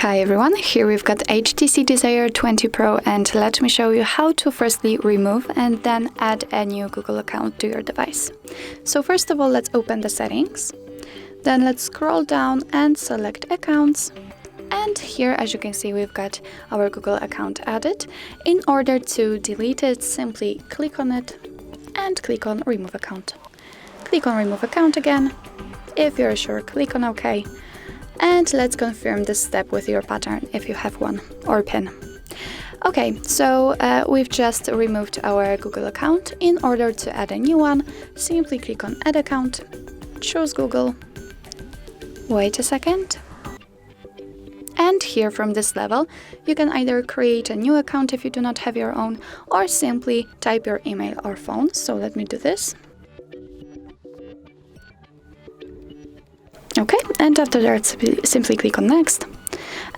Hi everyone, here we've got HTC Desire 20 Pro, and let me show you how to firstly remove and then add a new Google account to your device. So first of all, let's open the settings. Then let's scroll down and select accounts. And here, as you can see, we've got our Google account added. In order to delete it, simply click on it and click on remove account. Click on remove account again. If you're sure, click on OK. And let's confirm this step with your pattern if you have one, or PIN. Okay, so we've just removed our Google account. In order to add a new one, simply click on add account, choose Google, wait a second, and here from this level you can either create a new account if you do not have your own, or simply type your email or phone. So let me do this. Okay, and after that, simply click on next.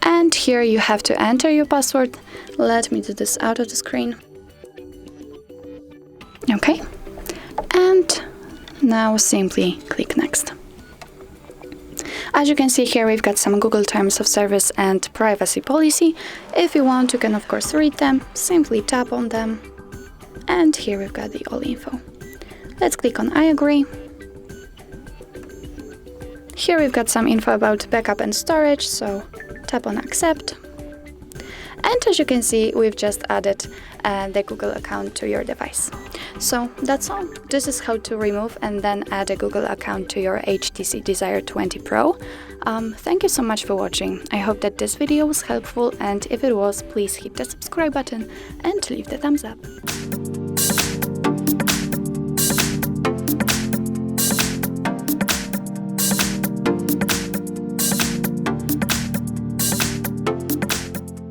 And here you have to enter your password. Let me do this out of the screen. Okay, and now simply click next. As you can see here, we've got some Google Terms of Service and Privacy Policy. If you want, you can of course read them. Simply tap on them. And here we've got the all info. Let's click on I agree. Here we've got some info about backup and storage, so tap on accept. And as you can see, we've just added the Google account to your device. So that's all. This is how to remove and then add a Google account to your HTC Desire 20 Pro. Thank you so much for watching. I hope that this video was helpful, and if it was, please hit the subscribe button and leave the thumbs up.